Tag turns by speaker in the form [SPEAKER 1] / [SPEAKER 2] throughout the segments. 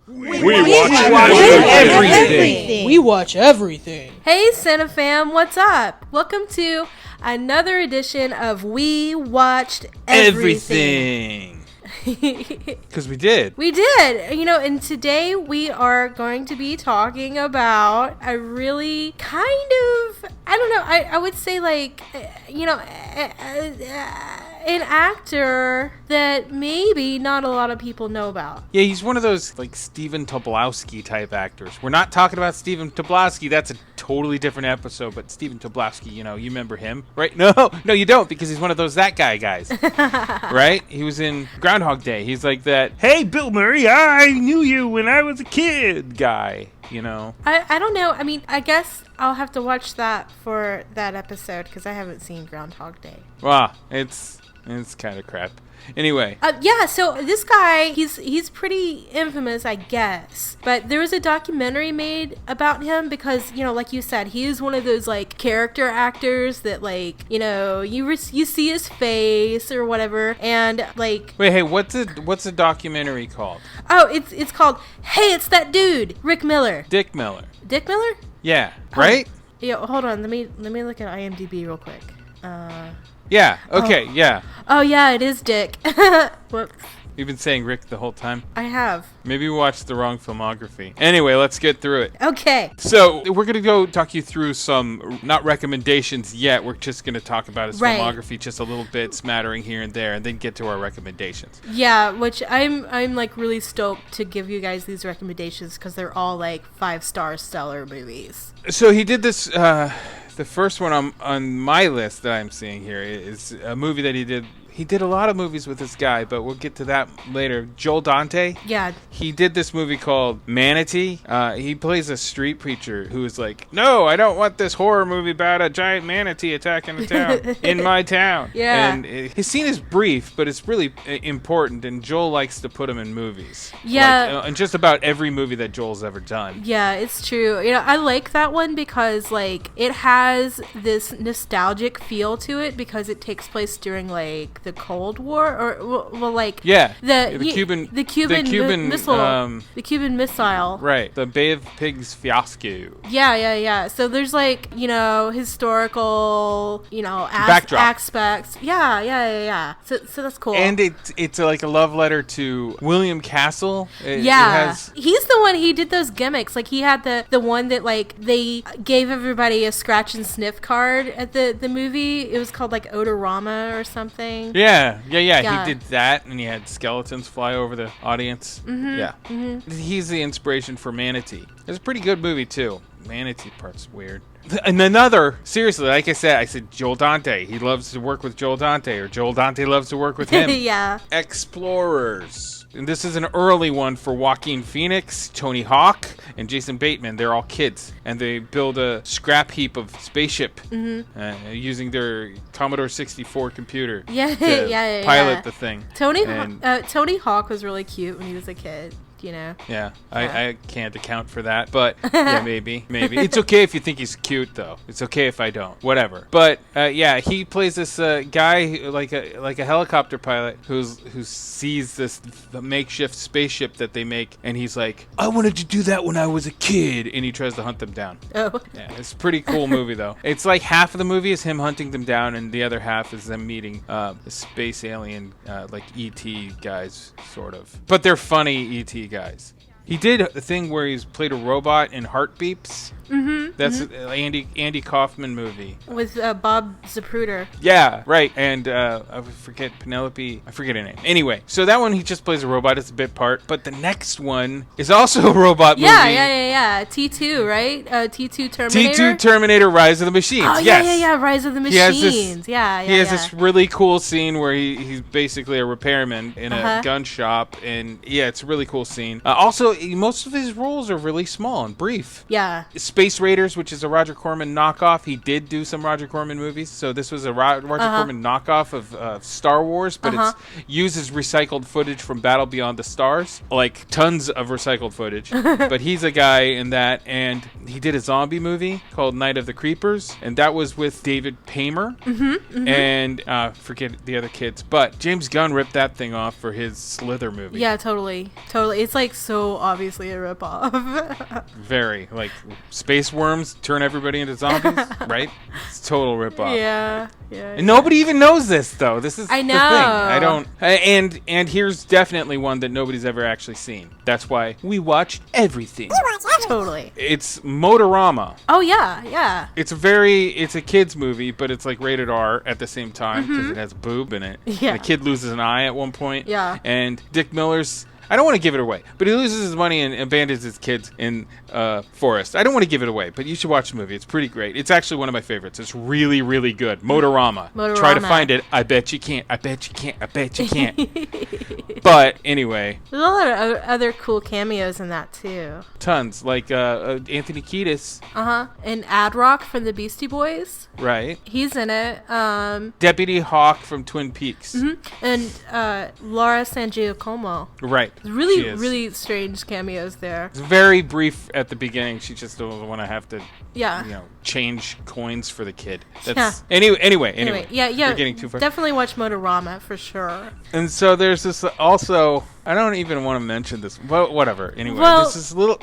[SPEAKER 1] We watch everything.
[SPEAKER 2] We watch everything.
[SPEAKER 3] Hey, Santa fam, what's up? Welcome to another edition of We Watched Everything.
[SPEAKER 1] Because we did.
[SPEAKER 3] We did. And today we are going to be talking about a really kind of, I would say an actor that maybe not a lot of people know about.
[SPEAKER 1] Yeah, he's one of those like Steven Tobolowsky type actors. We're not talking about Steven Tobolowsky. That's a totally different episode. But Steven Tobolowsky, you remember him, right? No, you don't, because he's one of those that guy guys, right? He was in Groundhog Day. He's like that. Hey, Bill Murray, I knew you when I was a kid, guy.
[SPEAKER 3] I don't know. I mean, I guess I'll have to watch that for that episode because I haven't seen Groundhog Day.
[SPEAKER 1] Wow, it's kind of crap. Anyway.
[SPEAKER 3] Yeah, so this guy, he's pretty infamous, I guess. But there was a documentary made about him because, like you said, he is one of those, like, character actors that, like, you see his face or whatever, and, like...
[SPEAKER 1] Wait, hey, what's the documentary called?
[SPEAKER 3] Oh, it's called, Hey, It's That Dude, Rick Miller.
[SPEAKER 1] Dick Miller.
[SPEAKER 3] Dick Miller?
[SPEAKER 1] Yeah, right?
[SPEAKER 3] Yeah, hold on, let me look at IMDb real quick.
[SPEAKER 1] Yeah, okay, yeah.
[SPEAKER 3] Oh, yeah, it is Dick. Whoops.
[SPEAKER 1] You've been saying Rick the whole time?
[SPEAKER 3] I have.
[SPEAKER 1] Maybe we watched the wrong filmography. Anyway, let's get through it.
[SPEAKER 3] Okay.
[SPEAKER 1] So, we're going to go talk you through some, not recommendations yet, we're just going to talk about his filmography just a little bit, smattering here and there, and then get to our recommendations.
[SPEAKER 3] Yeah, which I'm like really stoked to give you guys these recommendations because they're all like 5-star stellar movies.
[SPEAKER 1] So, he did this... The first one on my list that I'm seeing here is a movie that he did. He did a lot of movies with this guy, but we'll get to that later. Joel Dante.
[SPEAKER 3] Yeah. He
[SPEAKER 1] did this movie called Manatee. He plays a street preacher who is like, no, I don't want this horror movie about a giant manatee attacking a town in my town.
[SPEAKER 3] Yeah.
[SPEAKER 1] And his scene is brief, but it's really important, and Joel likes to put him in movies.
[SPEAKER 3] Yeah.
[SPEAKER 1] And just about every movie that Joel's ever done.
[SPEAKER 3] Yeah, it's true. I like that one because, like, it has this nostalgic feel to it because it takes place during, like, the Cold War, or like the Cuban missile,
[SPEAKER 1] right? The Bay of Pigs fiasco.
[SPEAKER 3] Yeah. So there's like historical aspects. Yeah. So that's cool.
[SPEAKER 1] And it's like a love letter to William Castle.
[SPEAKER 3] He's the one. He did those gimmicks. Like he had the one that like they gave everybody a scratch and sniff card at the movie. It was called like Odorama or something.
[SPEAKER 1] Yeah. He did that, and he had skeletons fly over the audience.
[SPEAKER 3] Mm-hmm.
[SPEAKER 1] Yeah.
[SPEAKER 3] Mm-hmm.
[SPEAKER 1] He's the inspiration for Manatee. It's a pretty good movie, too. Manatee part's weird. And another, seriously, like I said Joel Dante. He loves to work with Joel Dante, or Joel Dante loves to work with him.
[SPEAKER 3] Yeah.
[SPEAKER 1] Explorers. And this is an early one for Joaquin Phoenix, Tony Hawk, and Jason Bateman. They're all kids, and they build a scrap heap of spaceship using their Commodore 64 computer to pilot the thing.
[SPEAKER 3] Tony Hawk was really cute when he was a kid.
[SPEAKER 1] Yeah, I can't account for that, but yeah, maybe. It's okay if you think he's cute, though. It's okay if I don't. Whatever. But he plays this guy like a helicopter pilot who sees the makeshift spaceship that they make, and he's like, I wanted to do that when I was a kid, and he tries to hunt them down.
[SPEAKER 3] Oh.
[SPEAKER 1] Yeah, it's a pretty cool movie, though. It's like half of the movie is him hunting them down, and the other half is them meeting the space alien, like E.T. guys, sort of. But they're funny E.T. guys. He did a thing where he's played a robot in Heart Beeps.
[SPEAKER 3] Mm-hmm.
[SPEAKER 1] That's an Andy Kaufman movie.
[SPEAKER 3] With Bob Zapruder.
[SPEAKER 1] Yeah, right. And I forget Penelope. I forget her name. Anyway, so that one he just plays a robot. It's a bit part. But the next one is also a robot movie.
[SPEAKER 3] Yeah. T2, right? T2 Terminator.
[SPEAKER 1] T2 Terminator Rise of the Machines.
[SPEAKER 3] Oh,
[SPEAKER 1] yes.
[SPEAKER 3] Yeah. Rise of the Machines. He has
[SPEAKER 1] this really cool scene where he's basically a repairman in a gun shop. And yeah, it's a really cool scene. Also, most of his roles are really small and brief.
[SPEAKER 3] Yeah.
[SPEAKER 1] Space Raiders, which is a Roger Corman knockoff. He did do some Roger Corman movies, so this was a Roger Corman knockoff of Star Wars, but it uses recycled footage from Battle Beyond the Stars, like tons of recycled footage. But he's a guy in that, and he did a zombie movie called Night of the Creepers, and that was with David Paymer and forget the other kids. But James Gunn ripped that thing off for his Slither movie.
[SPEAKER 3] Yeah, totally. It's like so obviously a ripoff.
[SPEAKER 1] Very. Like, space worms turn everybody into zombies, right? It's total ripoff.
[SPEAKER 3] Yeah.
[SPEAKER 1] And nobody even knows this, though. This is
[SPEAKER 3] I know.
[SPEAKER 1] the thing. I don't... And here's definitely one that nobody's ever actually seen. That's why we watch everything.
[SPEAKER 3] Totally.
[SPEAKER 1] It's Motorama.
[SPEAKER 3] Oh, yeah.
[SPEAKER 1] It's a kid's movie, but it's like rated R at the same time because it has boob in it.
[SPEAKER 3] Yeah.
[SPEAKER 1] And the kid loses an eye at one point.
[SPEAKER 3] Yeah.
[SPEAKER 1] And Dick Miller's... I don't want to give it away, but he loses his money and abandons his kids in forest. I don't want to give it away, but you should watch the movie. It's pretty great. It's actually one of my favorites. It's really, really good. Motorama. Try to find it. I bet you can't. I bet you can't. I bet you can't. But anyway.
[SPEAKER 3] There's a lot of other cool cameos in that, too.
[SPEAKER 1] Tons. Like Anthony Kiedis.
[SPEAKER 3] And Ad Rock from the Beastie Boys.
[SPEAKER 1] Right.
[SPEAKER 3] He's in it.
[SPEAKER 1] Deputy Hawk from Twin Peaks.
[SPEAKER 3] And Laura San Giacomo.
[SPEAKER 1] Right.
[SPEAKER 3] Really, really strange cameos there.
[SPEAKER 1] It's very brief at the beginning. She just doesn't want to have to,
[SPEAKER 3] Yeah.
[SPEAKER 1] change coins for the kid. That's
[SPEAKER 3] Yeah.
[SPEAKER 1] Anyway.
[SPEAKER 3] Yeah.
[SPEAKER 1] We're getting too far.
[SPEAKER 3] Definitely watch Motorama for sure.
[SPEAKER 1] And so there's this also. I don't even want to mention this, but whatever. Anyway, this is a little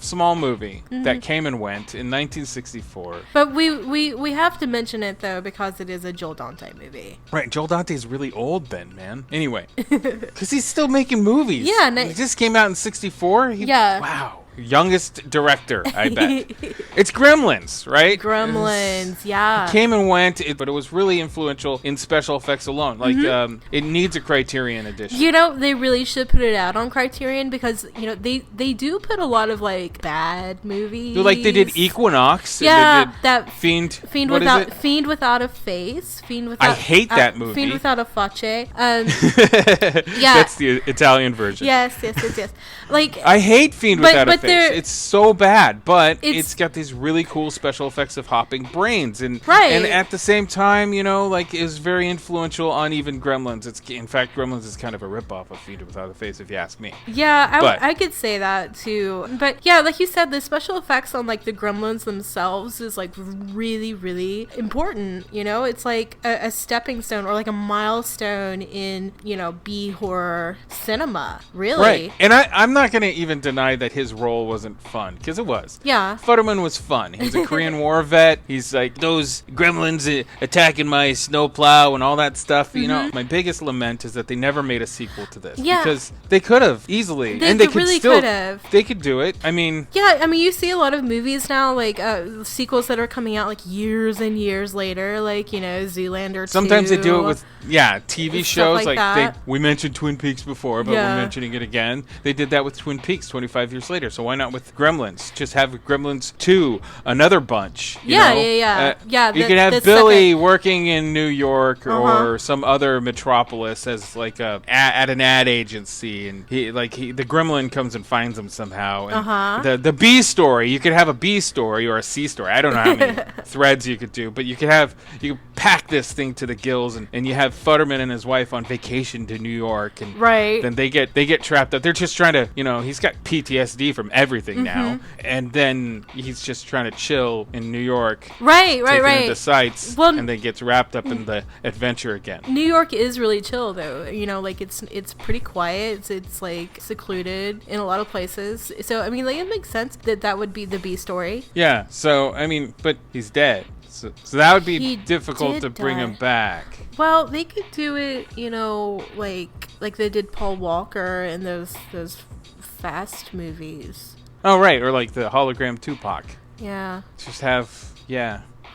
[SPEAKER 1] small movie that came and went in 1964.
[SPEAKER 3] But we have to mention it though because it is a Joel Dante movie.
[SPEAKER 1] Right, Joel Dante's really old then, man. Anyway, because he's still making movies.
[SPEAKER 3] Yeah,
[SPEAKER 1] he just came out in 64.
[SPEAKER 3] Yeah.
[SPEAKER 1] Wow. Youngest director, I bet. It's Gremlins, right?
[SPEAKER 3] Gremlins, yeah.
[SPEAKER 1] Came and went, but it was really influential in special effects alone. Like, it needs a Criterion edition.
[SPEAKER 3] They really should put it out on Criterion because, they do put a lot of, like, bad movies.
[SPEAKER 1] Like, they did Equinox.
[SPEAKER 3] Yeah,
[SPEAKER 1] they did
[SPEAKER 3] that
[SPEAKER 1] Fiend
[SPEAKER 3] Without a Face.
[SPEAKER 1] I hate that movie.
[SPEAKER 3] Fiend Without a Face.
[SPEAKER 1] Yeah. That's the Italian version.
[SPEAKER 3] Yes. Like,
[SPEAKER 1] I hate Fiend Without a Face. It's so bad, but it's got these really cool special effects of hopping brains, and at the same time, like, is very influential on even Gremlins. In fact, Gremlins is kind of a ripoff of Fiend Without a Face, if you ask me.
[SPEAKER 3] Yeah, I could say that too. But yeah, like you said, the special effects on like the Gremlins themselves is like really, really important. It's like a stepping stone or like a milestone in B horror cinema. Really,
[SPEAKER 1] right? And I'm not going to even deny that his role wasn't fun, because it was.
[SPEAKER 3] Yeah.
[SPEAKER 1] Futterman was fun. He's a Korean War vet. He's like, those gremlins attacking my snowplow and all that stuff. My biggest lament is that they never made a sequel to this.
[SPEAKER 3] Yeah.
[SPEAKER 1] Because they could have easily.
[SPEAKER 3] They really could have.
[SPEAKER 1] They could do it. I mean.
[SPEAKER 3] Yeah, you see a lot of movies now, like sequels that are coming out like years and years later, like, Zoolander 2.
[SPEAKER 1] Sometimes they do it with, TV shows.
[SPEAKER 3] Like
[SPEAKER 1] we mentioned Twin Peaks before, but we're mentioning it again. They did that with Twin Peaks 25 years later. So why not with Gremlins? Just have Gremlins 2, another bunch. You could have Billy working in New York or some other metropolis as like at an ad agency, and the Gremlin comes and finds him somehow. And the B story, you could have a B story or a C story. I don't know how many threads you could do, but you could pack this thing to the gills, and you have Futterman and his wife on vacation to New York, and then they get trapped up. They're just trying to, he's got PTSD from everything now, and then he's just trying to chill in New York,
[SPEAKER 3] right.
[SPEAKER 1] The sights, and then gets wrapped up in the adventure again.
[SPEAKER 3] New York is really chill though, like it's pretty quiet. It's like secluded in a lot of places. So it makes sense that would be the B story.
[SPEAKER 1] Yeah. So but he's dead. So that would be difficult to bring him back.
[SPEAKER 3] Well, they could do it, like they did Paul Walker in those Fast movies.
[SPEAKER 1] Oh, right. Or like the hologram Tupac.
[SPEAKER 3] Yeah.
[SPEAKER 1] Just have,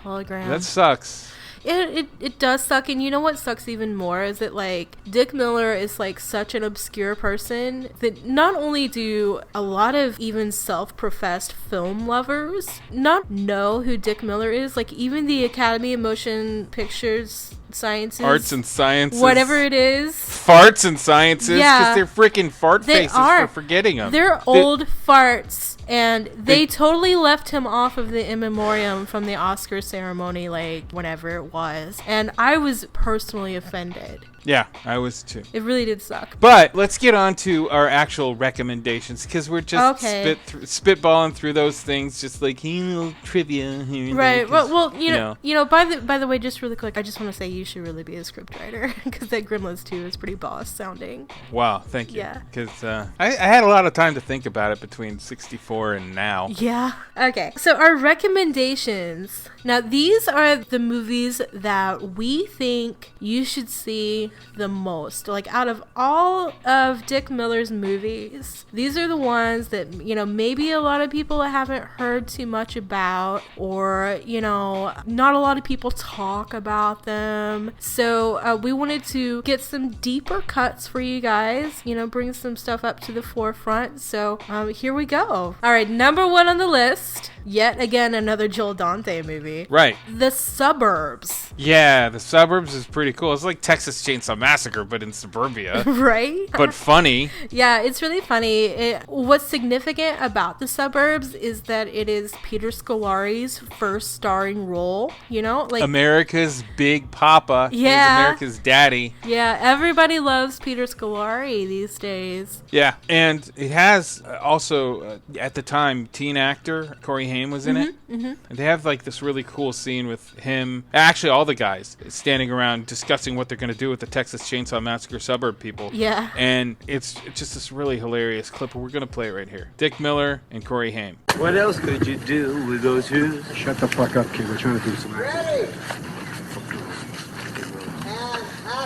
[SPEAKER 3] hologram.
[SPEAKER 1] That sucks.
[SPEAKER 3] It does suck, and you know what sucks even more is that, like, Dick Miller is, like, such an obscure person that not only do a lot of even self-professed film lovers not know who Dick Miller is, like, even the Academy of Motion Pictures Sciences,
[SPEAKER 1] Arts and Sciences,
[SPEAKER 3] whatever it is,
[SPEAKER 1] Farts and Sciences, because they're freaking fart faces for forgetting them.
[SPEAKER 3] They're old farts. And they totally left him off of the in memoriam from the Oscar ceremony, like, whenever it was. And I was personally offended.
[SPEAKER 1] Yeah, I was too.
[SPEAKER 3] It really did suck.
[SPEAKER 1] But let's get on to our actual recommendations, because we're just spitballing through those things, just like little trivia here.
[SPEAKER 3] Right. Well, you know. By the way, just really quick, I just want to say you should really be a scriptwriter, because that Gremlins 2 is pretty boss sounding.
[SPEAKER 1] Wow, thank you.
[SPEAKER 3] Yeah.
[SPEAKER 1] Because I had a lot of time to think about it between 64 and now.
[SPEAKER 3] Yeah. Okay. So our recommendations. Now, these are the movies that we think you should see the most. Like, out of all of Dick Miller's movies, these are the ones that, maybe a lot of people haven't heard too much about, or, not a lot of people talk about them. So we wanted to get some deeper cuts for you guys, bring some stuff up to the forefront. So here we go. All right, number 1 on the list, yet again, another Joel Dante movie.
[SPEAKER 1] Right.
[SPEAKER 3] The Suburbs.
[SPEAKER 1] Yeah, The Suburbs is pretty cool. It's like Texas Chainsaw Massacre, but in suburbia.
[SPEAKER 3] Right?
[SPEAKER 1] But funny.
[SPEAKER 3] Yeah, it's really funny. What's significant about The Suburbs is that it is Peter Scolari's first starring role, like
[SPEAKER 1] America's Big Papa.
[SPEAKER 3] Yeah.
[SPEAKER 1] He's America's daddy.
[SPEAKER 3] Yeah, everybody loves Peter Scolari these days.
[SPEAKER 1] Yeah, and it has also, at the time, teen actor Corey Haim was in it. Mm-hmm. And they have like this really cool scene with him, actually all the guys, standing around discussing what they're going to do with the Texas Chainsaw Massacre suburb people.
[SPEAKER 3] Yeah.
[SPEAKER 1] And it's just this really hilarious clip. We're going to play it right here. Dick Miller and Corey Haim.
[SPEAKER 2] What else could you do with those shoes?
[SPEAKER 4] Shut the fuck up, kid. We're trying to do some acting.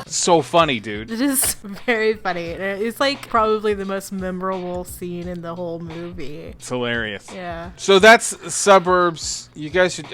[SPEAKER 1] So funny, dude.
[SPEAKER 3] It is very funny. It's like probably the most memorable scene in the whole movie.
[SPEAKER 1] It's hilarious.
[SPEAKER 3] Yeah.
[SPEAKER 1] So that's Suburbs. You guys should,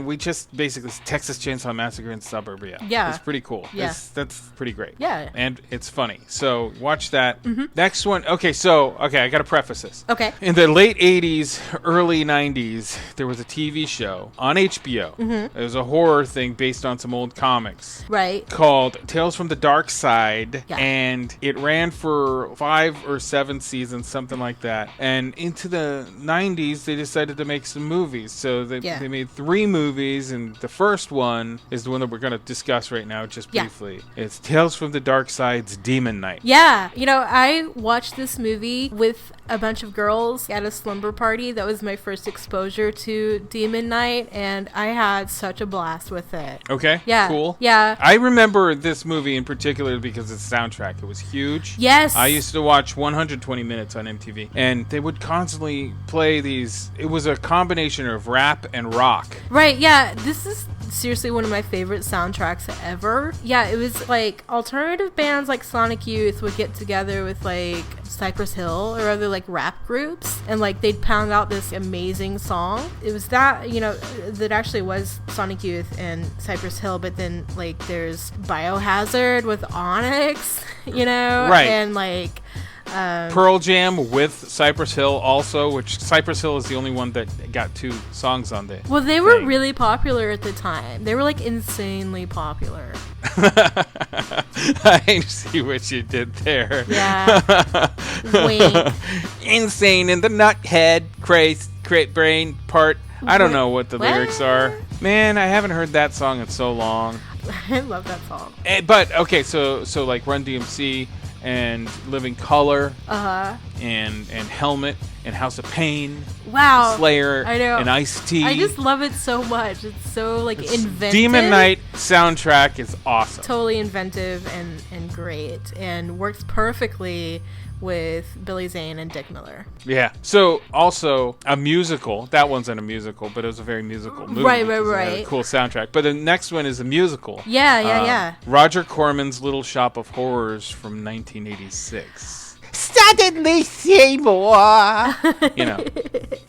[SPEAKER 1] we just basically, Texas Chainsaw Massacre in suburbia.
[SPEAKER 3] Yeah.
[SPEAKER 1] It's pretty cool.
[SPEAKER 3] Yeah.
[SPEAKER 1] That's pretty great.
[SPEAKER 3] Yeah.
[SPEAKER 1] And it's funny. So watch that. Mm-hmm. Next one. Okay, I got to preface this.
[SPEAKER 3] Okay.
[SPEAKER 1] In the late 80s, early 90s, there was a TV show on HBO. Mm-hmm. It was a horror thing based on some old comics.
[SPEAKER 3] Right.
[SPEAKER 1] Called Tales from the Dark Side.
[SPEAKER 3] Yeah.
[SPEAKER 1] And it ran for 5 or 7 seasons, something like that. And into the 90s, they decided to make some movies. So they made 3 movies, and the first one is the one that we're going to discuss right now, just briefly. It's Tales from the Dark Side's Demon Knight.
[SPEAKER 3] Yeah. I watched this movie with a bunch of girls at a slumber party. That was my first exposure to Demon Knight, and I had such a blast with it.
[SPEAKER 1] Okay.
[SPEAKER 3] Yeah.
[SPEAKER 1] Cool.
[SPEAKER 3] Yeah.
[SPEAKER 1] I remember this movie in particular because of the soundtrack. It was huge.
[SPEAKER 3] Yes.
[SPEAKER 1] I used to watch 120 Minutes on MTV, and they would constantly play these. It was a combination of rap and rock.
[SPEAKER 3] Right. Yeah. This is seriously one of my favorite soundtracks ever. Yeah, it was like alternative bands like Sonic Youth would get together with like Cypress Hill or other like rap groups, and like they'd pound out this amazing song. It was that, that actually was Sonic Youth and Cypress Hill, but then like there's Biohazard with Onyx,
[SPEAKER 1] right,
[SPEAKER 3] and like
[SPEAKER 1] Pearl Jam with Cypress Hill also, which Cypress Hill is the only one that got 2 songs on there.
[SPEAKER 3] Well, they were really popular at the time. They were like insanely popular.
[SPEAKER 1] I see what you did there.
[SPEAKER 3] Yeah. Wink.
[SPEAKER 1] Insane in the nuthead, crate brain part. I don't know what the lyrics are. Man, I haven't heard that song in so long.
[SPEAKER 3] I love that song.
[SPEAKER 1] But okay, so like Run DMC and Living Color, and Helmet and House of Pain,
[SPEAKER 3] wow,
[SPEAKER 1] Slayer,
[SPEAKER 3] I know,
[SPEAKER 1] and Ice-T.
[SPEAKER 3] I just love it so much. It's so like inventive.
[SPEAKER 1] Demon Knight soundtrack is awesome.
[SPEAKER 3] Totally inventive and great, and works perfectly with Billy Zane and Dick Miller.
[SPEAKER 1] Yeah. So also a musical. That one's not a musical, but it was a very musical movie.
[SPEAKER 3] Right.
[SPEAKER 1] A cool soundtrack. But the next one is a musical.
[SPEAKER 3] Yeah.
[SPEAKER 1] Roger Corman's Little Shop of Horrors from 1986. Suddenly Seymour.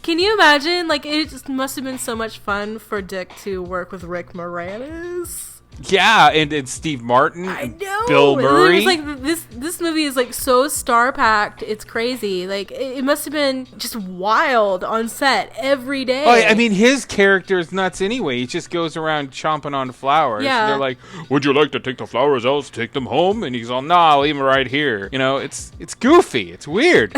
[SPEAKER 3] Can you imagine? Like, it just must have been so much fun for Dick to work with Rick Moranis.
[SPEAKER 1] Yeah, and Steve Martin.
[SPEAKER 3] I know.
[SPEAKER 1] Bill Murray.
[SPEAKER 3] It was like this movie is like so star packed. It's crazy. Like it must have been just wild on set every day.
[SPEAKER 1] Oh, I mean, his character is nuts anyway. He just goes around chomping on flowers.
[SPEAKER 3] Yeah.
[SPEAKER 1] And they're like, "Would you like to take the flowers out, take them home?" And he's all, "Nah, I'll leave them right here." It's goofy. It's weird.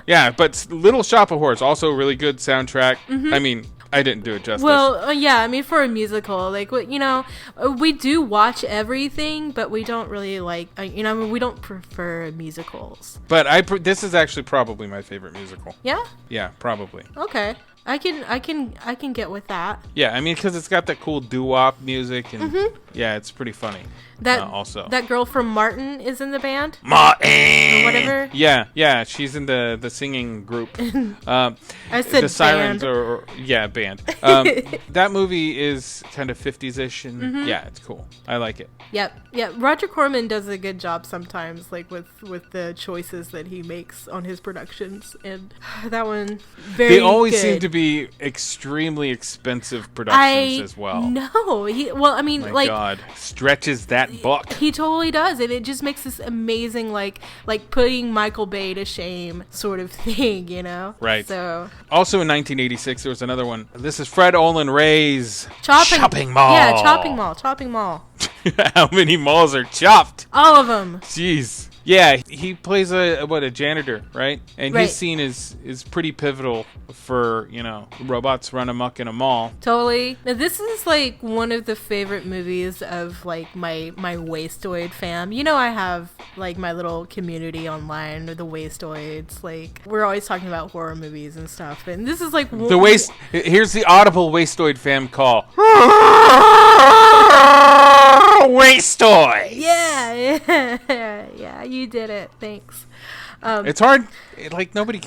[SPEAKER 1] Yeah, but Little Shop of Horrors, also a really good soundtrack. Mm-hmm. I mean, I didn't do it justice.
[SPEAKER 3] Well, yeah, I mean, for a musical, like, we do watch everything, but we don't really like, we don't prefer musicals.
[SPEAKER 1] But this is actually probably my favorite musical.
[SPEAKER 3] Yeah?
[SPEAKER 1] Yeah, probably.
[SPEAKER 3] Okay. I can get with that.
[SPEAKER 1] Yeah, I mean, because it's got that cool doo-wop music, and yeah, it's pretty funny. Also,
[SPEAKER 3] that girl from Martin is in the band.
[SPEAKER 1] Martin,
[SPEAKER 3] or whatever.
[SPEAKER 1] Yeah, she's in the singing group.
[SPEAKER 3] I said
[SPEAKER 1] the Sirens,
[SPEAKER 3] band.
[SPEAKER 1] Band. That movie is kind of 50s-ish, and yeah, it's cool. I like it.
[SPEAKER 3] Yep. Roger Corman does a good job sometimes, like with the choices that he makes on his productions, and that one very.
[SPEAKER 1] They always
[SPEAKER 3] good.
[SPEAKER 1] seem to be extremely expensive productions as well.
[SPEAKER 3] No,
[SPEAKER 1] My God, stretches that buck.
[SPEAKER 3] He totally does, and it just makes this amazing, like putting Michael Bay to shame sort of thing,
[SPEAKER 1] Right.
[SPEAKER 3] So
[SPEAKER 1] also in 1986, there was another one. This is Fred Olin Ray's
[SPEAKER 3] Chopping
[SPEAKER 1] Mall.
[SPEAKER 3] Yeah, Chopping Mall.
[SPEAKER 1] How many malls are chopped?
[SPEAKER 3] All of them.
[SPEAKER 1] Jeez. Yeah, he plays a janitor, right? And
[SPEAKER 3] Right.
[SPEAKER 1] his scene is pretty pivotal for, robots run amok in a mall.
[SPEAKER 3] Totally. Now, this is like one of the favorite movies of like my Wastoid fam. I have like my little community online, the Wastoids. Like, we're always talking about horror movies and stuff. And this is like
[SPEAKER 1] Here's the audible Wastoid fam call. Wastoid.
[SPEAKER 3] Yeah, you did it. Thanks.
[SPEAKER 1] It's hard. Nobody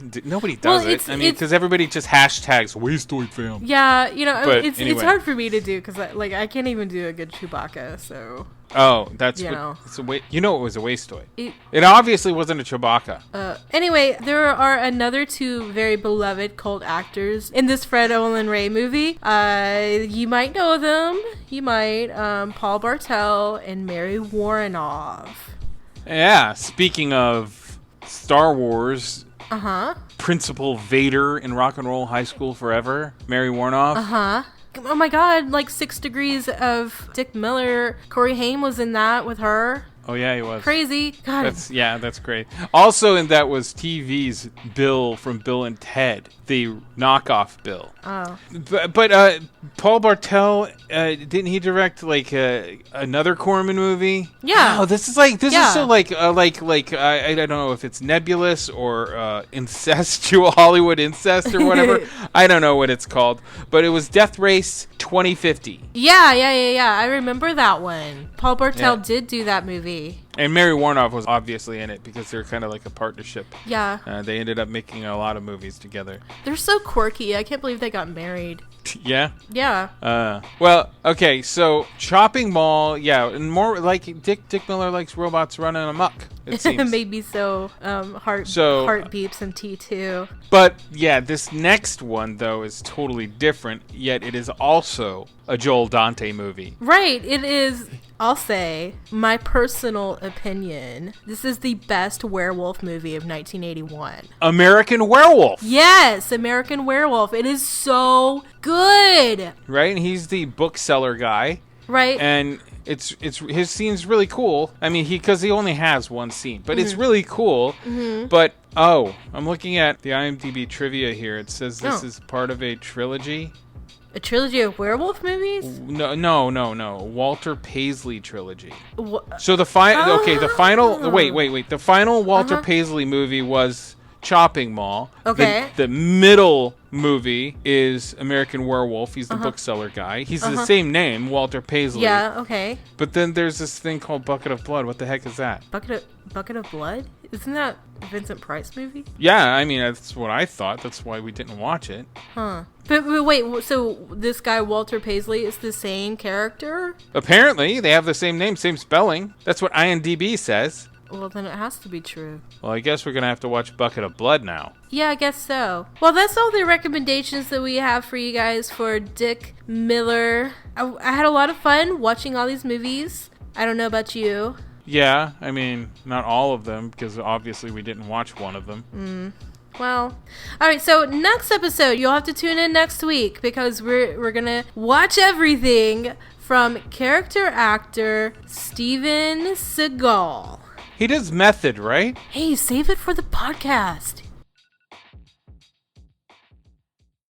[SPEAKER 1] does it. I mean,
[SPEAKER 3] it's
[SPEAKER 1] because everybody just hashtags Wastoid fam.
[SPEAKER 3] Yeah,
[SPEAKER 1] But
[SPEAKER 3] it's
[SPEAKER 1] anyway.
[SPEAKER 3] hard for me to do because I can't even do a good Chewbacca. So
[SPEAKER 1] Oh, that's
[SPEAKER 3] You
[SPEAKER 1] what.
[SPEAKER 3] know.
[SPEAKER 1] It's a it was a Wastoid.
[SPEAKER 3] It-
[SPEAKER 1] It obviously wasn't a Chewbacca.
[SPEAKER 3] Anyway, there are another two very beloved cult actors in this Fred Olin Ray movie. You might know them. You might. Paul Bartel and Mary Warrenoff.
[SPEAKER 1] Yeah. Speaking of Star Wars,
[SPEAKER 3] Uh-huh.
[SPEAKER 1] Principal Vader in Rock and Roll High School Forever, Mary Warrenoff.
[SPEAKER 3] Uh-huh. Oh my God, like 6 Degrees of Dick Miller. Corey Haim was in that with her.
[SPEAKER 1] Oh yeah, he was.
[SPEAKER 3] Crazy. God.
[SPEAKER 1] That's great. Also in that was TV's Bill from Bill and Ted, the knockoff Bill.
[SPEAKER 3] Oh.
[SPEAKER 1] But Paul Bartel, didn't he direct like another Corman movie?
[SPEAKER 3] Yeah.
[SPEAKER 1] Oh, this is so I don't know if it's nebulous or incestual Hollywood incest or whatever. I don't know what it's called, but it was Death Race 2050.
[SPEAKER 3] Yeah. I remember that one. Paul Bartel
[SPEAKER 1] Yeah.
[SPEAKER 3] did do that movie.
[SPEAKER 1] And Mary Warrenoff was obviously in it because they're kind of like a partnership.
[SPEAKER 3] Yeah.
[SPEAKER 1] They ended up making a lot of movies together.
[SPEAKER 3] They're so quirky. I can't believe they got married.
[SPEAKER 1] Yeah?
[SPEAKER 3] Yeah.
[SPEAKER 1] Well, okay, so Chopping Mall, yeah, and more like Dick Miller likes robots running amok, it seems.
[SPEAKER 3] Maybe so. Heart beeps and T2.
[SPEAKER 1] But, yeah, this next one, though, is totally different, yet it is also a Joel Dante movie.
[SPEAKER 3] Right. It is, I'll say, my personal opinion. This is the best werewolf movie of 1981.
[SPEAKER 1] American Werewolf!
[SPEAKER 3] Yes, American Werewolf. It is so good.
[SPEAKER 1] Right? And he's the bookseller guy.
[SPEAKER 3] Right.
[SPEAKER 1] And it's his scene's really cool. I mean, because he only has one scene, but it's really cool. Mm-hmm. But I'm looking at the IMDb trivia here. It says this is part of a trilogy.
[SPEAKER 3] A trilogy of werewolf movies?
[SPEAKER 1] No. Walter Paisley trilogy. So the final. Wait. The final Walter Paisley movie was Chopping Mall.
[SPEAKER 3] Okay.
[SPEAKER 1] The middle movie is American Werewolf. He's the bookseller guy. He's the same name, Walter Paisley.
[SPEAKER 3] Yeah. Okay.
[SPEAKER 1] But then there's this thing called Bucket of Blood. What the heck is that?
[SPEAKER 3] Bucket of Blood? Isn't that a Vincent Price movie?
[SPEAKER 1] Yeah, I mean that's what I thought. That's why we didn't watch it.
[SPEAKER 3] Huh. But wait, so this guy Walter Paisley is the same character?
[SPEAKER 1] Apparently, they have the same name, same spelling. That's what IMDb says.
[SPEAKER 3] Well, then it has to be true.
[SPEAKER 1] Well, I guess we're gonna have to watch Bucket of Blood now.
[SPEAKER 3] Yeah, I guess so. Well, that's all the recommendations that we have for you guys for Dick Miller. I had a lot of fun watching all these movies. I don't know about you.
[SPEAKER 1] Yeah, I mean, not all of them, because obviously we didn't watch one of them.
[SPEAKER 3] Well, all right, so next episode, you'll have to tune in next week because we're going to watch everything from character actor Steven Seagal.
[SPEAKER 1] He does Method, right?
[SPEAKER 3] Hey, save it for the podcast.